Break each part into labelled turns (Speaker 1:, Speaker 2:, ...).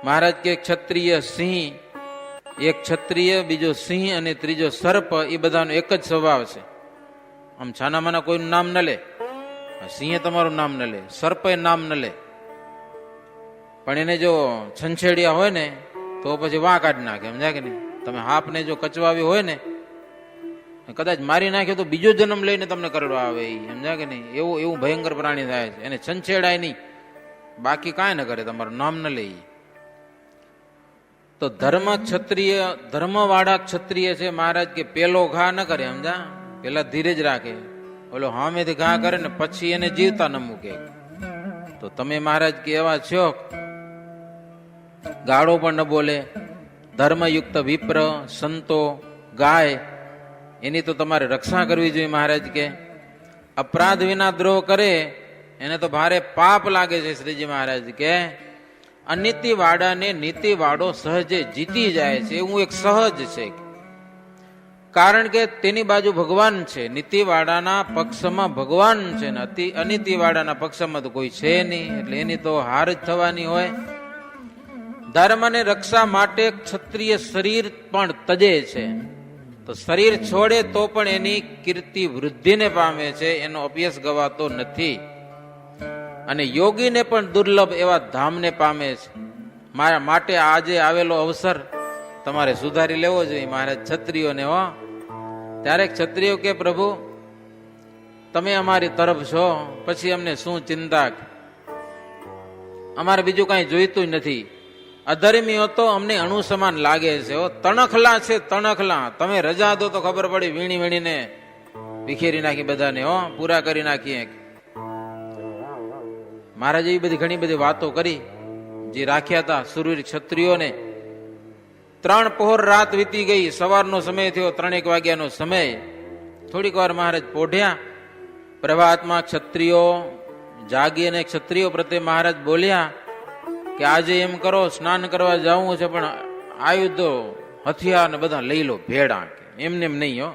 Speaker 1: મહારાજ કે ક્ષત્રિય સિંહ, એક ક્ષત્રિય, બીજો સિંહ અને ત્રીજો સર્પ, એ બધાનો એક જ સ્વભાવ છે. આમ છાનામાના કોઈનું નામ ન લે, સિંહે તમારું નામ ન લે, સર્પે નામ ન લે, પણ એને જો છંછેડિયા હોય ને તો પછી વાં કાઢી નાખે, સમજ્યા કે નહીં? તમે હાપને જો કચવાવી હોય ને, કદાચ મારી નાખ્યો તો બીજો જન્મ લઈને તમને કરડવા આવે, સમજ્યા કે નહીં? એવું ભયંકર પ્રાણી થાય છે. એને છંછેડાય નહીં, બાકી કાંઈ ન કરે, તમારું નામ ન લે. તો ધર્મવાળા ક્ષત્રિય છે મહારાજ કે પેલો ઘા ન કરે, સમજા? પેલા ધીરજ રાખે, ઓલો હામેથી ઘા કરે ને પછી એને જીવતા ન મૂકે. તો તમે મહારાજ કે એવા છો, ગાળો પણ ન બોલે, ધર્મયુક્ત વિપ્ર, સંતો, ગાય, એની તો તમારે રક્ષા કરવી જોઈએ. મહારાજ કે અપરાધ વિના દ્રોહ કરે એને તો ભારે પાપ લાગે છે. શ્રીજી મહારાજ કે અનીતિવાળાને નીતિવાળો સહજે જીતી જાય છે, એવું એક સહજ છે. કારણ કે તેની બાજુ ભગવાન છે, નીતિવાળાના પક્ષમાં ભગવાન છે ને અનીતિવાળાના પક્ષમાં તો કોઈ છે નહીં, એટલે એની તો હાર જ થવાની હોય. ધર્મને રક્ષા માટે ક્ષત્રિય શરીર પણ તજે છે, તો શરીર છોડે તો પણ એની કીર્તિ વૃદ્ધિને પામે છે, એનો અભ્યાસ ગવાતો નથી. અને યોગીને પણ દુર્લભ એવા ધામને પામે છે. મારા માટે આજે આવેલો અવસર તમારે સુધારી લેવો જોઈએ મહારાજ ક્ષત્રિયોને. હો, ત્યારે ક્ષત્રિયો કે પ્રભુ તમે અમારી તરફ છો, પછી અમને શું ચિંતા, અમારે બીજું કાંઈ જોઈતું નથી. અધર્મીઓ તો અમને અણુ સમાન લાગે છે, તણખલા છે, તણખલા. તમે રજા દો તો ખબર પડી, વીણી વીણીને વિખેરી નાખી બધાને, પૂરા કરી નાખીએ. મહારાજ એવી બધી ઘણી બધી વાતો કરી જે રાખ્યા હતા સુરવીર ક્ષત્રિયોને. 3 પહોર રાત વીતી ગઈ, સવારનો સમય થયો, 3 વાગ્યાનો સમય. થોડીક વાર મહારાજ પોઢ્યા. પ્રભાતમાં ક્ષત્રિયો જાગી અને ક્ષત્રિયો પ્રત્યે મહારાજ બોલ્યા કે આજે એમ કરો, સ્નાન કરવા જવું છે, પણ આયુધો હથિયાર ને બધા લઈ લો ભેડા. એમને એમ નહીં,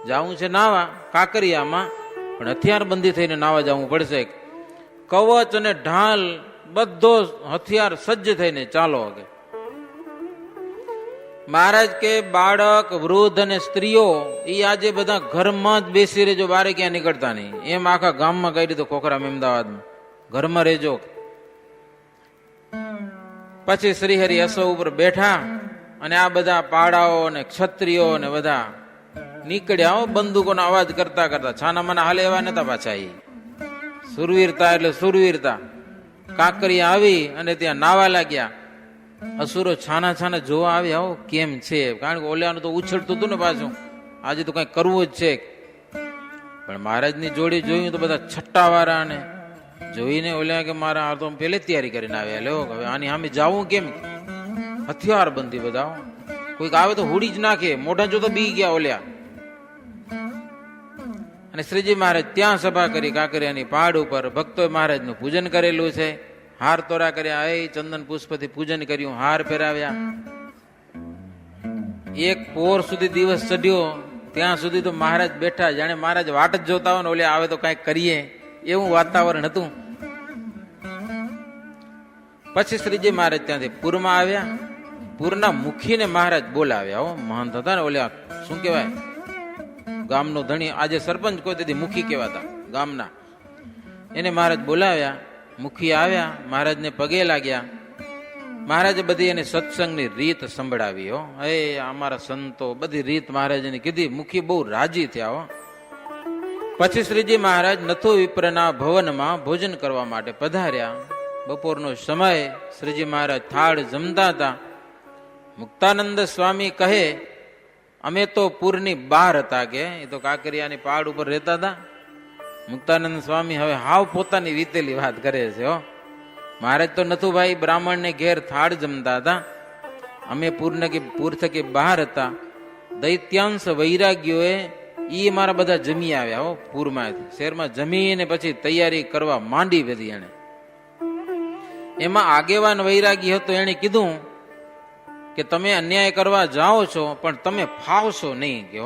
Speaker 1: જવું છે નાવા કાંકરિયામાં, પણ હથિયાર બંધી થઈને નાવા જવું પડશે. કવચ અને ઢાલ બધો હથિયાર સજ્જ થઈને ચાલો. મહારાજ કે બાળક, વૃદ્ધ અને સ્ત્રીઓ એ આજે બધા ઘરમાં જ બેસી રહેજો, બારે ક્યાં નીકળતા નહીં. એમ આખા ગામમાં કહી દીધું, ખોખરામ અમદાવાદમાં, ઘરમાં રહેજો. પછી શ્રીહરિ અસો ઉપર બેઠા અને આ બધા પાડાઓ અને ક્ષત્રિયો ને બધા નીકળ્યા, બંદૂકોનો અવાજ કરતા કરતા. છાનામાના હાલે એવા નતા પાછા. એ સુરવીરતા એટલે સુરવીરતા. કાંકરિયા આવી અને ત્યાં નાવા લાગ્યા. અસુરો છાના છાના જોવા આવ્યા, કેમ છે, કારણ કે ઓલ્યાનું તો ઉછળતું હતું ને પાછું, આજે તો કઈ કરવું જ છે. પણ મહારાજની જોડી જોયું તો બધા છઠ્ઠાવાળા ને જોઈને ઓલ્યા કે મારા આ તો પેલે તૈયારી કરીને આવ્યા, લો હવે આની સામે જાવું કેમ? હથિયાર બંધી બધા, કોઈક આવે તો હુડી જ નાખે, મોઢા જો તો બી ગયા ઓલ્યા. અને શ્રીજી મહારાજ ત્યાં સભા કરી કાંકરિયાની પહાડ ઉપર. ભક્તોએ મહારાજનું પૂજન કરેલું છે, હાર તોરા કર્યા, ચંદન પુષ્પથી પૂજન કર્યું, હાર પહેરાવ્યા. 1 પહોર સુધી દિવસ ચડ્યો, ત્યાં સુધી તો મહારાજ બેઠા, જાણે મહારાજ વાટ જ જોતા હોય ને, ઓલે આવે તો કઈક કરીએ એવું વાતાવરણ હતું. પછી શ્રીજી મહારાજ ત્યાંથી પૂરમાં આવ્યા. પૂરના મુખીને મહારાજ બોલાવ્યા. મહંત હતા ને, ઓલે શું કહેવાય, ગામનો ધણી, આજે સરપંચ કોઈ તેથી મુખી કહેવાતા ગામના, એને મહારાજ બોલાવ્યા. મુખી આવ્યા, મહારાજને પગે લાગ્યા. મહારાજે બધી એને સત્સંગની રીત સંભળાવી. અમારા સંતો બધી રીત મહારાજને કીધી. મુખી બહુ રાજી થયા. પછી શ્રીજી મહારાજ નથુ વિપ્રના ભવનમાં ભોજન કરવા માટે પધાર્યા. બપોરનો સમય, શ્રીજી મહારાજ થાળ જમતા હતા. મુક્તાનંદ સ્વામી કહે, અમે તો પૂરની બહાર હતા, કે એ તો કાંકરિયાની પહાડ ઉપર રહેતા હતા. મુક્તાનંદ સ્વામી હવે હાવ પોતાની વીતેલી વાત કરે છે. મહારાજ તો નથુભાઈ બ્રાહ્મણને ઘેર થાળ જમતા હતા, અમે પૂર થકી બહાર હતા. દૈત્યાંશ વૈરાગ્યોએ ઈ મારા બધા જમી આવ્યા પૂરમાંથી, શહેરમાં જમીને પછી તૈયારી કરવા માંડી બધી. એને એમાં આગેવાન વૈરાગી હતો, એને કીધું કે તમે અન્યાય કરવા જાઓ છો, પણ તમે ફાવશો નહીં. કે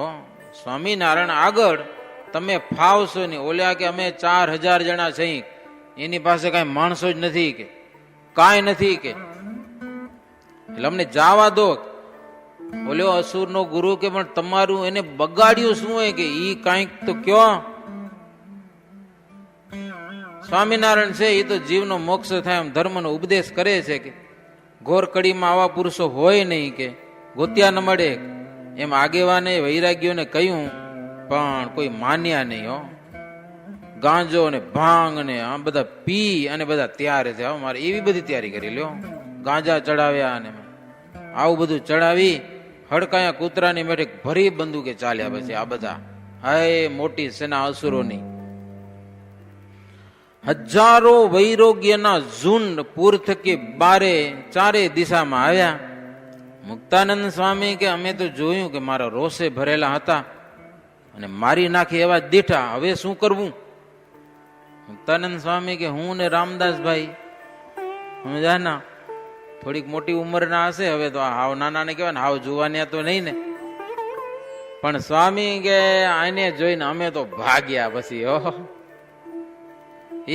Speaker 1: સ્વામિનારાયણ આગળ તમે ફાવશો નહીં. ઓલ્યા કે અમે 4000 જણા છીએ, એની પાસે કાંઈ માણસો જ નથી, કે કાંઈ નથી. કે એટલે અમને જાવા દો. બોલ્યો અસુર નો ગુરુ કે પણ તમારું એને બગાડ્યું શું હોય કે ઈ કાંઈક તો કયો. સ્વામિનારાયણ છે એ તો જીવનો મોક્ષ થાય એમ ધર્મનો ઉપદેશ કરે છે કે ઘોર કડીમાં આવા પુરુષો હોય નહીં કે ગોત્યા ન મળે એમ આગેવાને વૈરાગ્યોને કહ્યું, પણ કોઈ માન્યા નહીં. હો ગાંજો ને ભાંગ ને આ બધા પી અને બધા તૈયાર છે. મારે એવી બધી તૈયારી કરી લ્યો. ગાંજા ચડાવ્યા અને આવું બધું ચડાવી હડકાયા કૂતરાની મેઠે ભરી બંદૂકે ચાલ્યા. પછી આ બધા હાય મોટી સેના અસુરોની હજારો વૈરોગ્યના ઝુંડ પૂર થકી બારે ચારે દિશામાં આવ્યા. મુક્તાનંદ સ્વામી કે અમે તો જોયું કે મારા રોષે ભરેલા હતા અને મારી નાખી એવા દીઠા. હવે શું કરવું? મુક્તાનંદ સ્વામી કે હું ને રામદાસભાઈ સમજાના થોડીક મોટી ઉંમરના હશે. હવે તો હાવ નાના ને કહેવાય ને, હાવ જુવાનિયા તો નહીં ને. પણ સ્વામી કે આને જોઈને અમે તો ભાગ્યા. પછી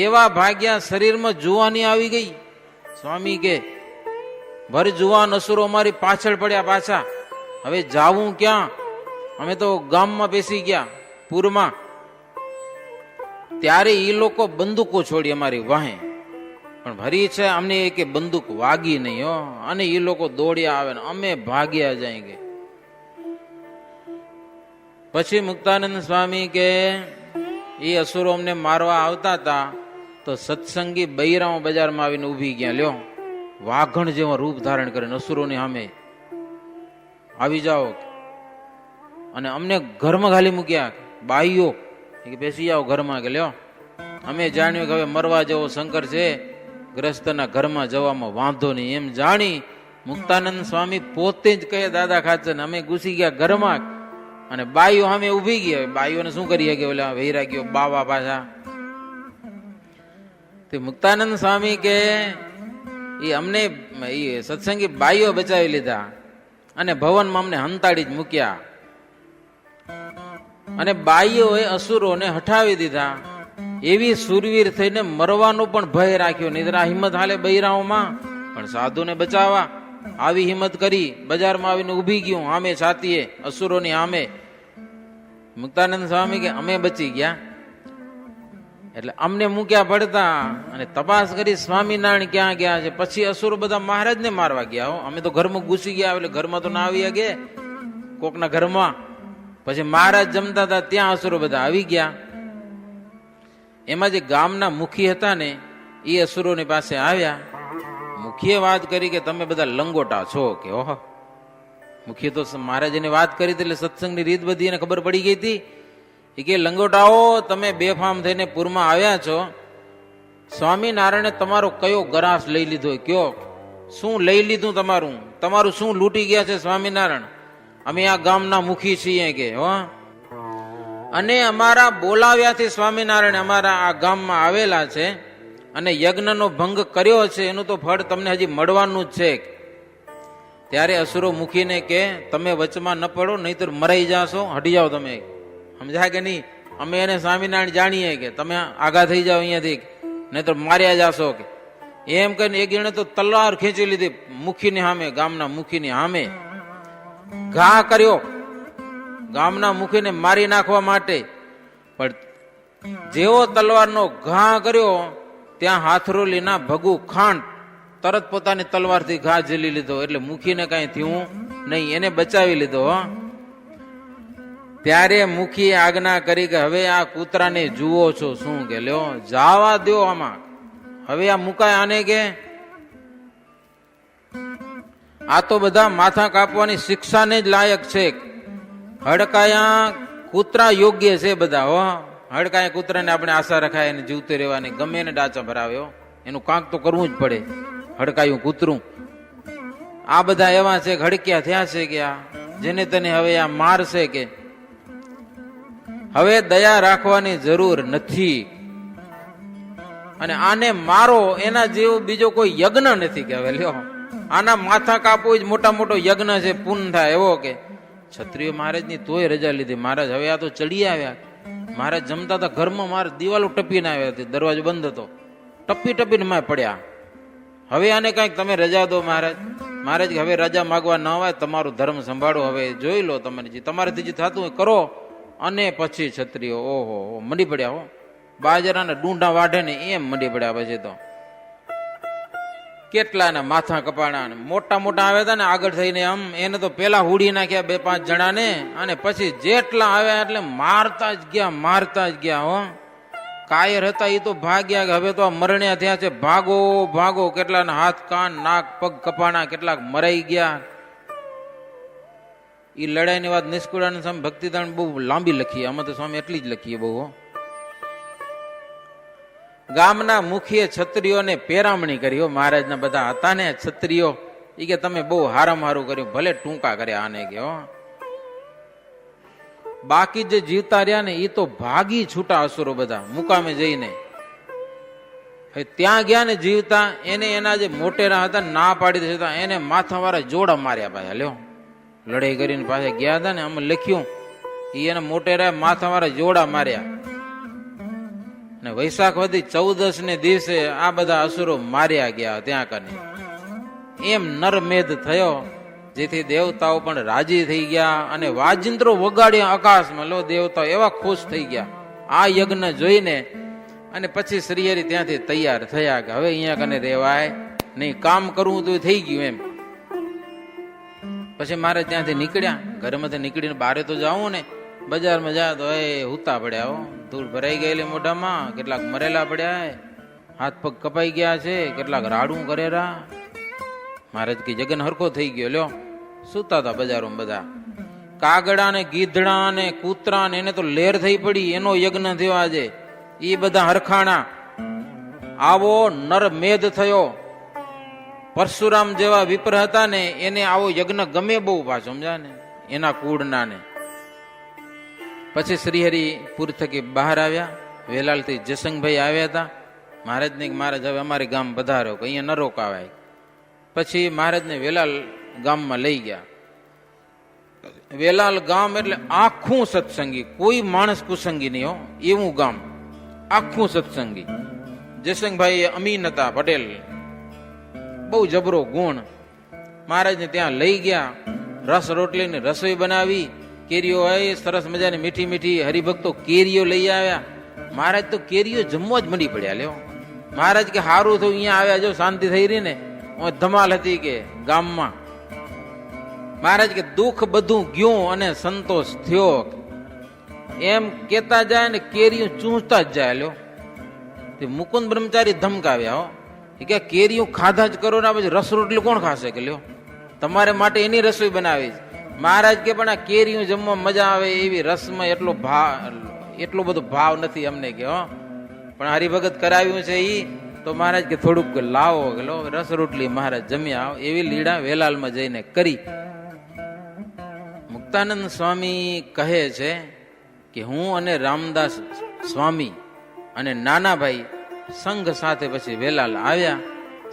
Speaker 1: એવા ભાગ્યા શરીરમાં જુવાની આવી ગઈ. સ્વામી કે ભર જુવાન અસુરો અમારી પાછળ પડ્યા પાછા. હવે જાવું ક્યાં? અમે તો ગામમાં બેસી ગયા પૂરમાં. ત્યારે એ લોકો બંદૂકો છોડી અમારી વાહે, પણ ભરી છે અમને એક બંદૂક વાગી નહીં. હો અને એ લોકો દોડ્યા આવે ને અમે ભાગ્યા જાય કે. પછી મુક્તાનંદ સ્વામી કે એ અસુરો અમને મારવા આવતા હતા તો સત્સંગી બૈરાઓ બજારમાં આવીને ઉભી ગયા. લ્યો વાઘણ જેવા રૂપ ધારણ કરીને અસુરોની સામે આવી જાઓ અને અમને ઘરમાં ઘાલી મૂક્યા. બાઈઓ કે બેસી જાઓ ઘરમાં. કે લ્યો અમે જાણ્યું કે હવે મરવા જેવો શંકર છે, ગ્રસ્તના ઘરમાં જવામાં વાંધો નહીં. એમ જાણી મુક્તાનંદ સ્વામી પોતે જ કહે દાદા ખાચર અમે ઘૂસી ગયા ઘરમાં અને બાઈઓ સામે ઉભી ગયા. બાઈઓને શું કરીએ કે ઓલા વૈરાગ્યો બાવા પાછા. તે મુક્તાનંદ સ્વામી કે એ અમને એ સત્સંગી બાઈઓ બચાવી લીધા અને ભવનમાં અમને હંતાડી જ મૂક્યા. અને બાઈઓએ અસુરોને હઠાવી દીધા. એવી સુરવીર થઈને મરવાનો પણ ભય રાખ્યો. નહીં હિંમત હાલે બૈરાઓમાં, પણ સાધુને બચાવવા આવી હિંમત કરી. બજારમાં આવીને ઉભી ગયું આમે છાતીએ અસુરોની આમે. મુક્તાનંદ સ્વામી કે અમે બચી ગયા એટલે અમને મૂક્યા પડતા. અને તપાસ કરી સ્વામિનારાયણ ક્યાં ગયા છે. પછી અસુરો બધા મહારાજને મારવા ગયા. હો અમે તો ઘરમાં ઘૂસી ગયા એટલે ઘરમાં તો ના આવી ગયા કોકના ઘરમાં. પછી મહારાજ જમતા હતા ત્યાં અસુરો બધા આવી ગયા. એમાં જે ગામના મુખી હતા ને એ અસુરોની પાસે આવ્યા. મુખીએ વાત કરી કે તમે બધા લંગોટા છો કે. ઓહો મુખીએ તો મહારાજને વાત કરી એટલે સત્સંગની રીત બધી એને ખબર પડી ગઈ હતી. એ કે લંગોટાઓ તમે બેફામ થઈને પૂરમાં આવ્યા છો. સ્વામિનારાયણે તમારો કયો ગરાસ લઈ લીધો કયો? શું લઈ લીધું તમારું? તમારું શું લૂંટી ગયા છે સ્વામિનારાયણ? અમે આ ગામના મુખી છીએ કે. અને અમારા બોલાવ્યાથી સ્વામિનારાયણ અમારા આ ગામમાં આવેલા છે અને યજ્ઞનો ભંગ કર્યો છે. એનું તો ફળ તમને હજી મળવાનું જ છે. ત્યારે અસુરો મૂકીને કે તમે વચમાં ન પડો નહીતર મરાઈ જાશો, હટી જાઓ તમે. સમજાય કે નહીં? અમે એને સ્વામિનારાયણ જાણીએ કે તમે આગા થઈ જાઓ અહીંયાથી નહીતર માર્યા જાશો કે. એમ કહીને એક જણે તો તલવાર ખેંચી લીધી મુખીની સામે, ગામના મુખીની સામે ઘા કર્યો ગામના મુખીને મારી નાખવા માટે. પણ જેવો તલવારનો ઘા કર્યો ત્યાં હાથરોલીના ભગુ ખાંડ તરત પોતાની તલવારથી ઘા ઝીલી લીધો. એટલે મુખીને કઈ થયું નહીં, એને બચાવી લીધો. ત્યારે મુખીએ આજ્ઞા કરી કે હવે આ કૂતરાને જુઓ છો શું કે લ્યો જાવા દો આમાં. હવે આ મુકાય આને કે આ તો બધા માથા કાપવાની શિક્ષાને જ લાયક છે. હડકાયા કૂતરા યોગ્ય છે બધા. હડકાયા કૂતરાને આપણે આશા રખાય એને જીવતું રહેવાની, ગમે એને ડાચા ભરાવ્યો એનું કાંક તો કરવું જ પડે. હડકાયું કૂતરું આ બધા એવા છે કે હડક્યા થયા છે કે આ જેને તેને હવે આ મારશે કે. હવે દયા રાખવાની જરૂર નથી અને આને મારો એના જેવું બીજો કોઈ યજ્ઞ નથી કે. હવે લ્યો આના માથા કાપવું જ મોટા મોટો યજ્ઞ છે, પૂર્ણ થાય એવો કે. ક્ષત્રિય મહારાજની તોય રજા લીધી. મહારાજ હવે આ તો ચડી આવ્યા. મહારાજ જમતા હતા ઘરમાં, મહારાજ દિવાલો ટપીને આવ્યા હતી, દરવાજો બંધ હતો, ટપી ટપીને માં પડ્યા. હવે આને કઈક તમે રજા દો મહારાજ. મહારાજ કે હવે રજા માગવા ન હોય, તમારું ધર્મ સંભાળો, હવે જોઈ લો તમારાથી જે થતું હોય કરો. અને પછી ક્ષત્રિયો ઓહો મંડી પડ્યા હો, બાજરાના ડુંડા વાઢે ને એમ મંડી પડ્યા. પછી તો કેટલાના માથા કપાણા, મોટા મોટા આવ્યા હતા ને આગળ થઈને આમ, એને તો પેલા હુડી નાખ્યા 2-5 જણાને, અને પછી જેટલા આવ્યા એટલે મારતા જ ગયા હો. કાયર હતા એ તો ભાગ્યા કે હવે તો આ મરણ્યા થયા છે, ભાગો ભાગો. કેટલાના હાથ કાન નાક પગ કપાણા, કેટલાક મરાઈ ગયા. એ લડાઈની વાત નિષ્કુળાનંદ સ્વામી ભક્તિદાન બહુ લાંબી લખી, આમાં તો સ્વામી એટલી જ લખીએ બહુ. ગામના મુખીએ ક્ષત્રિયોને પેરામણી કરી. મહારાજના બધા હતા ને ક્ષત્રિયો, એ કે તમે બહુ હારામાં હારું કર્યું, ભલે ટૂંકા કર્યા આને કે. બાકી જે જીવતા રહ્યા ને એ તો ભાગી છૂટા અસુરો બધા મુકામે જઈને. ત્યાં ગયા ને જીવતા, એને એના જે મોટેરા હતા ના પાડી દેતા, એને માથાવાળા જોડા માર્યા પાછા. લ્યો લડાઈ કરીને પાછા ગયા હતા ને, અમે લખ્યું એના મોટેરા માથાવાળા જોડા માર્યા. ને વૈશાખ વધી 14 ને દિવસે આ બધા અસુરો માર્યા ગયા ત્યાં કને. એમ નરમેધ થયો, જેથી દેવતાઓ પણ રાજી થઈ ગયા અને વાજિંત્રો વગાડ્યા આકાશમાં. લો દેવતાઓ એવા ખુશ થઈ ગયા આ યજ્ઞ જોઈને. અને પછી શ્રીહરિ ત્યાંથી તૈયાર થયા કે હવે અહીંયા કને રેવાય નહીં, કામ કરવું તો થઈ ગયું એમ. પછી મારે ત્યાંથી નીકળ્યા, ઘરમાંથી નીકળીને બારે તો જાવું ને, બજારમાં જાય તો એ હુતા પડ્યા હો, ધૂળ ભરાઈ ગયેલી મોઢામાં, કેટલાક મરેલા પડ્યા, હાથ પગ કપાઈ ગયા છે, કેટલાક રાડું કરેરા. મહારાજ કે જગન હરખો થઈ ગયો. લ્યો સુતા હતા બજારોમાં બધા. કાગડા ને ગીધડા ને કૂતરા ને એને તો લેર થઈ પડી, એનો યજ્ઞ થયો આજે. એ બધા હરખાણા. આવો નર મેદ થયો. પરશુરામ જેવા વિપ્ર હતા ને એને આવો યજ્ઞ ગમે બહુ પાછો, સમજા ને એના કુળના ને. પછી શ્રીહરિ પુર થકી બહાર આવ્યા. વેલાલ થી જસંગભાઈ આવ્યા હતા. મહારાજ ને મહારાજ હવે અમારે ગામ પધારો, કે અહીંયા ન રોકાવાય. પછી મહારાજને વેલાલ ગામમાં લઈ ગયા. વેલાલ ગામ એટલે આખું સત્સંગી, કોઈ માણસ કુસંગી નહીં હો, એવું ગામ આખું સત્સંગી. જસંગભાઈ અમીન હતા પટેલ, બહુ જબરો ગુણ. મહારાજને ત્યાં લઈ ગયા. રસ રોટલીને રસોઈ બનાવી, કેરીઓ હોય સરસ મજાની મીઠી મીઠી. હરિભક્તો કેરીઓ લઈ આવ્યા. મહારાજ તો કેરીઓ જમવા જ મંડી પડ્યા. લ્યો મહારાજ કે સારું થયું અહીંયા આવ્યા, જો શાંતિ થઈ રહી ને. ધમાલ હતી કે ગામમાં. મહારાજ કે દુઃખ બધું ગયું અને સંતોષ થયો, એમ કેતા જાય ને કેરીઓ ચૂંચતા જ જાય. લ્યો મુકુંદ બ્રહ્મચારી ધમકાવ્યા હો, કે કેરીઓ ખાધા જ કરો ને પછી રસ રોટલી કોણ ખાશે? કે લ્યો તમારે માટે એની રસોઈ બનાવી. મહારાજ કે પણ આ કેરીઓ જમવા મજા આવે એવી રસમાં એટલો બધો ભાવ નથી અમને કે. હો પણ હરિભગત કરાવ્યું છે ઈ તો મહારાજ કે થોડુંક લાવો, કે લો રસ રોટલી મહારાજ જમ્યા. એવી લીડા વેલાલમાં જઈને કરી. મુક્તાનંદ સ્વામી કહે છે કે હું અને રામદાસ સ્વામી અને નાનાભાઈ સંઘ સાથે પછી વેલાલ આવ્યા.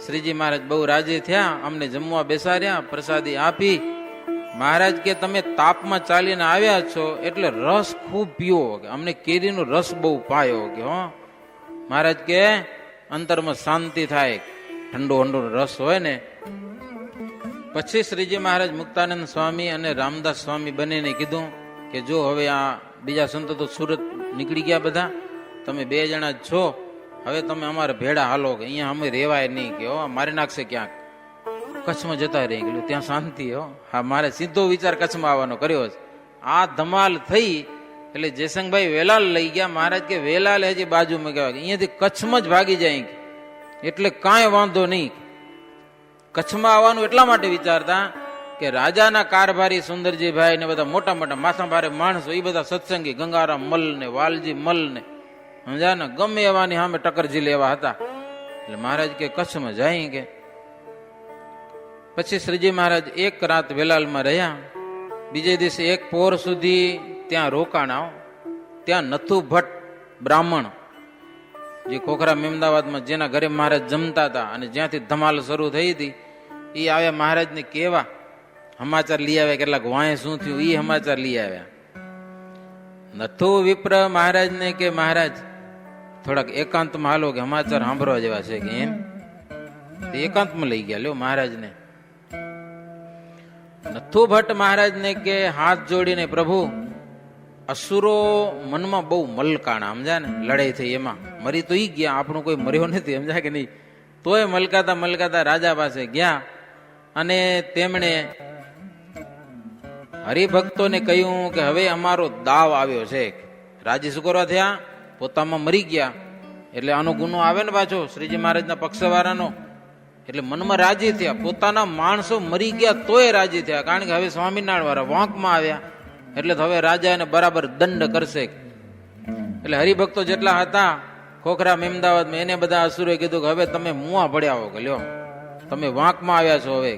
Speaker 1: શ્રીજી મહારાજ બહુ રાજી થયા, અમને જમવા બેસાડ્યા, પ્રસાદી આપી. મહારાજ કે તમે તાપમાં ચાલીને આવ્યા છો એટલે રસ ખૂબ પીવો, કે અમને કેરીનો રસ બહુ પાયો કે. હો મહારાજ કે અંતરમાં શાંતિ થાય, ઠંડો ઠંડો રસ હોય ને. પછી શ્રીજી મહારાજ મુક્તાનંદ સ્વામી અને રામદાસ સ્વામી બંનેને કીધું કે જો હવે આ બીજા સંતો તો સુરત નીકળી ગયા બધા, તમે 2 જણા જ છો, હવે તમે અમારે ભેડા હાલો, કે અહીંયા અમે રેવાય નહીં, કે મારી નાખશે ક્યાંક, કચ્છમાં જતા રહી ગયેલું ત્યાં શાંતિ. હો હા મારે સીધો વિચાર કચ્છમાં આવવાનો કર્યો છે. આ ધમાલ થઈ એટલે જયસંગભાઈ વેલાલ લઈ ગયા. મહારાજ કે વેલાલ હજી બાજુમાં કહેવાય, અહીંયાથી કચ્છમાં જ ભાગી જાય, એટલે કાંઈ વાંધો નહીં. કચ્છમાં આવવાનું એટલા માટે વિચારતા કે રાજાના કારભારી સુંદરજીભાઈ ને બધા મોટા મોટા માથા ભારે માણસો, એ બધા સત્સંગી ગંગારામ મલ ને વાલજી મલ ને સમજા ને ગમે એવાની સામે ટક્કરજી લેવા હતા. એટલે મહારાજ કે કચ્છમાં જાય કે. પછી શ્રીજી મહારાજ 1 રાત વેલાલમાં રહ્યા. બીજે દિવસે 1 પોર સુધી ત્યાં રોકાણા. ત્યાં નથુ ભટ્ટ બ્રાહ્મણ જે ખોખરા મેમદાવાદમાં જેના ઘરે મહારાજ જમતા હતા અને જ્યાંથી ધમાલ શરૂ થઈ હતી, એ આવ્યા મહારાજને કેવા સમાચાર લઈ આવ્યા, કેટલાક વાંય શું થયું એ સમાચાર લઈ આવ્યા. નથુ વિપ્ર મહારાજને કે મહારાજ થોડાક એકાંતમાં હાલો, કે સમાચાર સાંભળવા જેવા છે કે. એમ એકાંતમાં લઈ ગયા. લ્યો મહારાજને નથુ ભટ્ટ મહારાજને કે હાથ જોડીને પ્રભુ અસુરો મનમાં બહુ મલકાણા, સમજ્યા ને, લડાઈ થઈ એમાં મરી તો ઈ ગયા, આપણું કોઈ મર્યો નથી, સમજ્યા કે નહીં. તોય મલકાતા મલકાતા રાજા પાસે ગયા અને તેમણે હરિભક્તોને કહ્યું કે હવે અમારો દાવ આવ્યો છે. રાજી શું કરવા થયા? પોતામાં મરી ગયા એટલે આનો ગુનો આવે ને પાછો શ્રીજી મહારાજના પક્ષવાળાનો. એટલે મનમાં રાજી થયા, પોતાના માણસો મરી ગયા તોય રાજી થયા, કારણ કે હવે સ્વામિનારાયણ વાળા વાંકમાં આવ્યા એટલે હવે રાજા એને બરાબર દંડ કરશે. એટલે હરિભક્તો જેટલા હતા ખોખરા મેમદાવાદમાં, એને બધા અસુરોએ કીધું કે હવે તમે મુઆ પડ્યા હો, કે લ્યો તમે વાંકમાં આવ્યા છો, હવે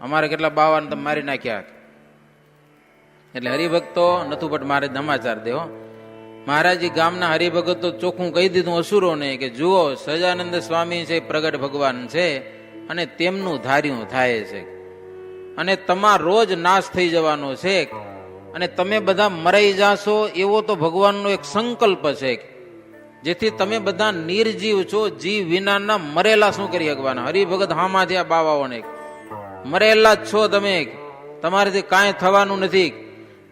Speaker 1: અમારે કેટલા બાવાને તમે મારી નાખ્યા. એટલે હરિભક્તો નથુ ભટ્ટ મહારાજ સમાચાર દેવો. મહારાજી ગામના હરિભગતો ચોખ્ખું કહી દીધું અસુરોને કે જુઓ, સહજાનંદ સ્વામી છે પ્રગટ ભગવાન છે અને તેમનું ધાર્યું થાય છે અને તમારો રોજ નાશ થઈ જવાનો છે અને તમે બધા મરાઈ જાશો એવો તો ભગવાનનો એક સંકલ્પ છે, જેથી તમે બધા નિર્જીવ છો, જીવ વિનાના મરેલા શું કરી શકવાના. હરિભગત હામાંથી આ બાવાઓને મરેલા જ છો તમે, તમારાથી કાંઈ થવાનું નથી.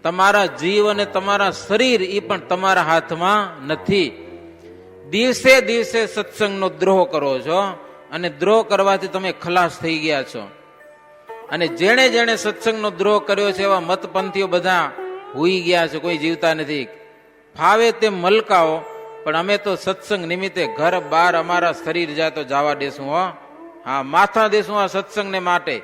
Speaker 1: તમારા જીવ અને તમારા શરીર એ પણ તમારા હાથમાં નથી. દિવસે દિવસે સત્સંગનો દ્રોહ કરો છો અને દ્રોહ કરવાથી તમે ખલાસ થઈ ગયા છો. અને જેણે જેણે સત્સંગનો દ્રોહ કર્યો છે એવા મતપંથીઓ બધા હુઈ ગયા છે, કોઈ જીવતા નથી. ફાવે તે મલકાઓ, પણ અમે તો સત્સંગ નિમિત્તે ઘર બાર અમારા શરીર જાય તો જવા દેશું. હો હા, માથા દેશું આ સત્સંગને માટે.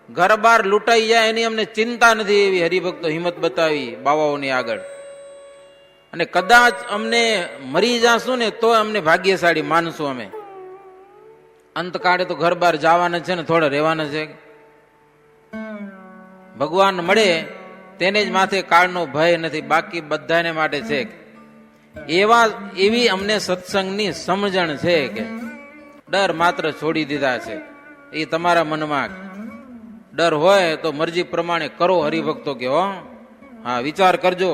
Speaker 1: ઘર બાર લૂંટાઈ જાય એની અમને ચિંતા નથી, એવી હરિભક્તો હિંમત બતાવી બાવાઓની આગળ. અને કદાચ અમને મરી જાશું ને તો અમને ભાગ્યશાળી માનશું. અમે અંતકાળે તો ઘર બાર જવાના છે ને થોડા રહેવાના છે. ભગવાન મળે તેને જ માથે કાળનો ભય નથી, બાકી બધાને માટે છે. એવી અમને સત્સંગની સમજણ છે કે ડર માત્ર છોડી દીધા છે. એ તમારા મનમાં ડર હોય તો મરજી પ્રમાણે કરો હરિભક્તો કે હો હા, વિચાર કરજો.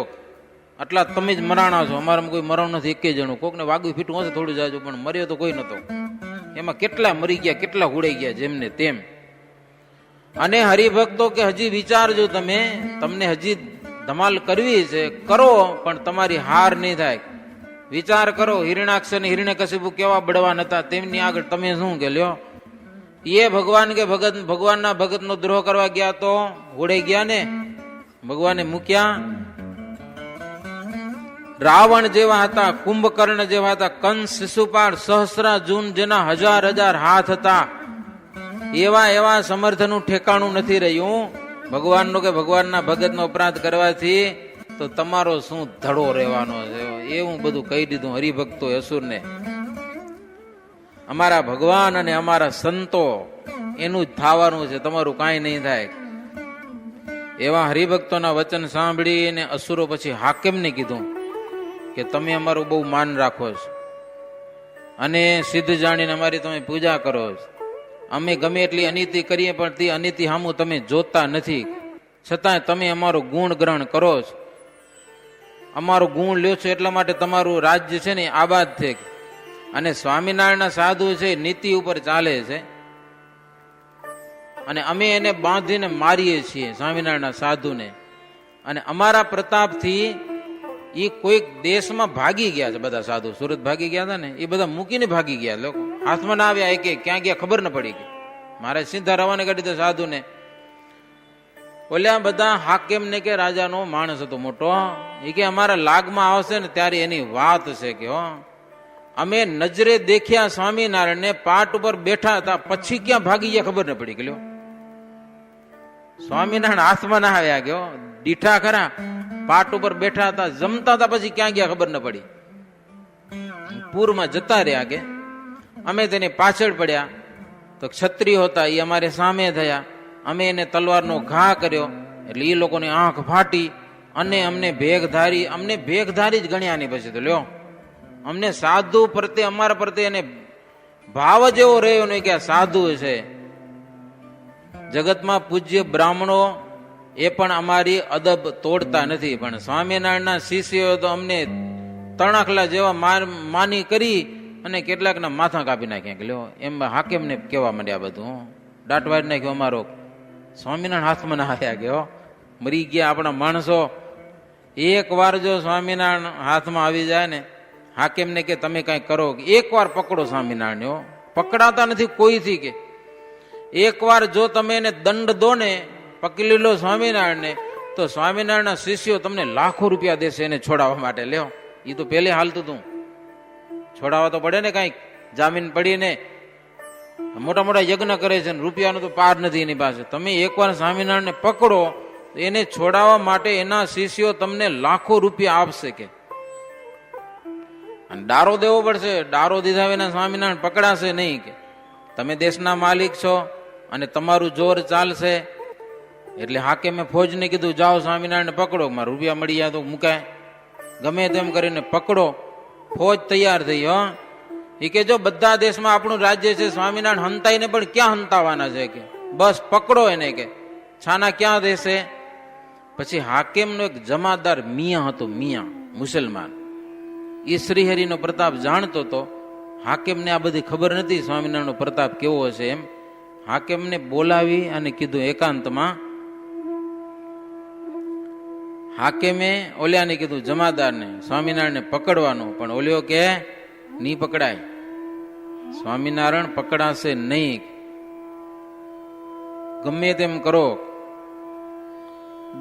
Speaker 1: આટલા તમે જ મરાણા છો, અમારામાં કોઈ મરણ નથી એકે જણું. કોકને વાગ્યું ફીટું હશે થોડું જાજુ, પણ મર્યો તો કોઈ નતો. એમાં કેટલા મરી ગયા, કેટલા હુડાઈ ગયા જેમને તેમ. અને હરિભક્તો કે હજી વિચારજો, તમે તમને હજી ધમાલ કરવી છે કરો, પણ તમારી હાર નહીં થાય. વિચાર કરો, હિરણાક્ષ અને હિરણ્યકશિપુ કેવા બળવાન હતા, તેમની આગળ તમે શું કે લ્યો. એ ભગવાન કે ભગત, ભગવાનના ભગતનો દ્રોહ કરવા ગયા તો હોડાઈ ગયા ને, ભગવાને મૂક્યા. રાવણ જેવા હતા, કુંભકર્ણ જેવા હતા, કંસ, શિશુપાળ, સહસ્રાર્જુન જેના હજાર હજાર હાથ હતા, એવા સમર્થનું ઠેકાણું નથી રહ્યું. ભગવાનનો કે ભગવાનના ભગતનો અપરાધ કરવાથી તો તમારો શું ધડો રહેવાનો છે, એવું બધું કહી દીધું હરિભક્તો અસુરને. અમારા ભગવાન અને અમારા સંતો એનું જ થવાનું છે, તમારું કાંઈ નહીં થાય. એવા હરિભક્તોના વચન સાંભળીને અસુરો પછી હાકેમને કીધું કે તમે અમારું બહુ માન રાખો છો અને સિદ્ધ જાણીને અમારી તમે પૂજા કરો છો. અમે ગમે એટલી અનીતિ કરીએ પણ તે અનીતિ સામું તમે જોતા નથી, છતાંય તમે અમારો ગુણ ગ્રહણ કરો છો. અમારો ગુણ લ્યો છો એટલા માટે તમારું રાજ્ય છે ને આબાદ છે. અને સ્વામિનારાયણના સાધુ છે નીતિ ઉપર ચાલે છે અને અમે એને બાંધીને મારીએ છીએ સ્વામિનારાયણના સાધુને. અને અમારા પ્રતાપથી એ કોઈક દેશમાં ભાગી ગયા છે. બધા સાધુ સુરત ભાગી ગયા હતા ને, એ બધા મૂકીને ભાગી ગયા. લોકો હાથમાં ના આવ્યા, એક ક્યાં ગયા ખબર ન પડી ગઈ. મારે સીધા રવાને કરી દીધો સાધુને. ઓલ્યા બધા હાકેમ ને કે રાજાનો માણસ હતો મોટો, એ કે અમારા લાગમાં આવશે ને ત્યારે એની વાત છે કે હો અમે નજરે દેખ્યા સ્વામિનારાયણને પાટ ઉપર બેઠા હતા, પછી ક્યાં ભાગી ગયા ખબર ન પડી ગયો. સ્વામિનારાયણ હાથમાં ના આવ્યા ગયો, દીઠા ખરા, પાટ ઉપર બેઠા હતા, જમતા હતા, પછી ક્યાં ગયા ખબર ન પડી. પૂરમાં જતા રહ્યા કે અમે તેને પાછળ પડ્યા તો ક્ષત્રિયો હતા એ અમારે સામે થયા. અમે એને તલવારનો ઘા કર્યો એટલે એ લોકોની આંખ ફાટી અને અમને ભેગધારી જ ગણ્યા નહીં. પછી તો લ્યો, અમને સાધુ પ્રત્યે, અમારા પ્રત્યે એને ભાવ જેવો રહ્યો નહીં કે આ સાધુ છે. જગતમાં પૂજ્ય બ્રાહ્મણો એ પણ અમારી અદબ તોડતા નથી, પણ સ્વામિનારાયણના શિષ્યો તો અમને તણાખલા જેવા માની કરી અને કેટલાકના માથા કાપી નાખ્યા. કે લ્યો, એમ હાકેમને કહેવા માંડ્યા, બધું દાટ વાળી નાખ્યો અમારો. સ્વામિનારાયણ હાથમાં ના આવ્યા કે હો, મરી ગયા આપણા માણસો. એક વાર જો સ્વામિનારાયણ હાથમાં આવી જાય ને, હાકેમને કે તમે કઈ કરો, એક વાર પકડો સ્વામિનારાયણ. હો, પકડાતા નથી કોઈથી કે. એક વાર જો તમે એને દંડ દો ને, પકડી લો સ્વામિનારાયણને, તો સ્વામિનારાયણના શિષ્યો તમને લાખો રૂપિયા દેશે એને છોડાવવા માટે. લ્યો, એ તો પહેલે હાલતું હતું, છોડાવવા તો પડે ને, કઈક જામીન પડીને મોટા મોટા યજ્ઞ કરે છે, રૂપિયાનો તો પાર નથી એની પાસે. તમે એકવાર સ્વામિનારાયણને પકડો, એને છોડાવવા માટે એના શિષ્યો તમને લાખો રૂપિયા આપશે કે. અને ડારો દેવો પડશે, ડારો દીધા વિના સ્વામિનારાયણ પકડાશે નહીં કે. તમે દેશના માલિક છો અને તમારું જોર ચાલશે. એટલે હાકેમે ફોજને કીધું, જાઓ સ્વામિનારાયણ પકડો, મારા રૂપિયા મળી જાય તો મુકાય, ગમે તેમ કરીને પકડો. ફોજ તૈયાર થઈ. હો, એ કે જો બધા દેશમાં આપણું રાજ્ય છે, સ્વામિનારાયણ હંતાઈને પણ ક્યાં હંતાવાના છે કે, બસ પકડો એને કે, છાના ક્યાં દેશે. પછી હાકેમનો એક જમાદાર મિયા હતો, મિયા મુસલમાન, એ શ્રીહરિનો પ્રતાપ જાણતો હતો. હાકેમને આ બધી ખબર નથી સ્વામિનારાયણનો પ્રતાપ કેવો હશે એમ. હાકેમને બોલાવી અને કીધું એકાંતમાં. હાકેમે ઓલ્યાને કીધું, જમાદારને, સ્વામિનારાયણને પકડવાનું, પણ ઓલ્યો કે નહીં પકડાય, સ્વામિનારાયણ પકડાશે નહીં, ગમે તેમ કરો.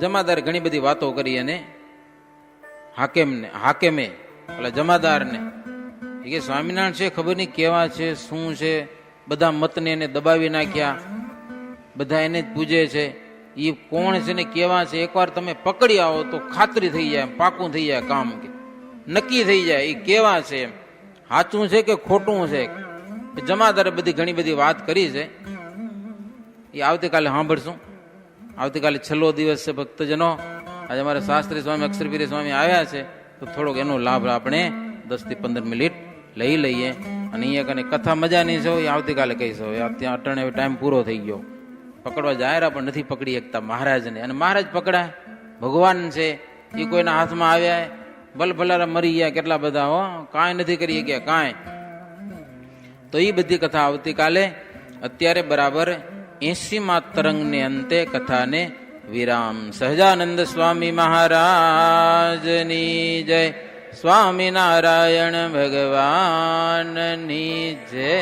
Speaker 1: જમાદાર ઘણી બધી વાતો કરી અને હાકેમે એટલે જમાદારને કે સ્વામિનારાયણ છે ખબર નહીં કેવા છે, શું છે, બધા મતને એને દબાવી નાખ્યા, બધા એને જ પૂજે છે, એ કોણ છે ને કેવા છે, એકવાર તમે પકડી આવો તો ખાતરી થઈ જાય, પાકું થઈ જાય કામ, કે નક્કી થઈ જાય એ કેવા છે, એમ સાચું છે કે ખોટું છે. જમાદારે બધી ઘણી બધી વાત કરી છે, એ આવતીકાલે સાંભળશું. આવતીકાલે છેલ્લો દિવસ છે ભક્તજનો. આજે અમારા શાસ્ત્રી સ્વામી અક્ષરપીરી સ્વામી આવ્યા છે, તો થોડોક એનો લાભ આપણે 10 થી 15 મિનિટ લઈ લઈએ. અને અહીંયા કને કથા મજા નહીં છે, એ આવતીકાલે કહીશું. ત્યાં અટણે ટાઈમ પૂરો થઈ ગયો. પકડવા જાય પણ નથી પકડી શકતા મહારાજને. અને મહારાજ પકડાય, ભગવાન છે, એ કોઈના હાથમાં આવ્યા, ભલભલારા મરી ગયા કેટલા બધા. હો, કાંઈ નથી કરી ગયા કાંઈ. તો એ બધી કથા આવતીકાલે. અત્યારે બરાબર 80મા તરંગને અંતે કથાને વિરામ. સહજાનંદ સ્વામી મહારાજની જય. સ્વામિનારાયણ ભગવાનની જય.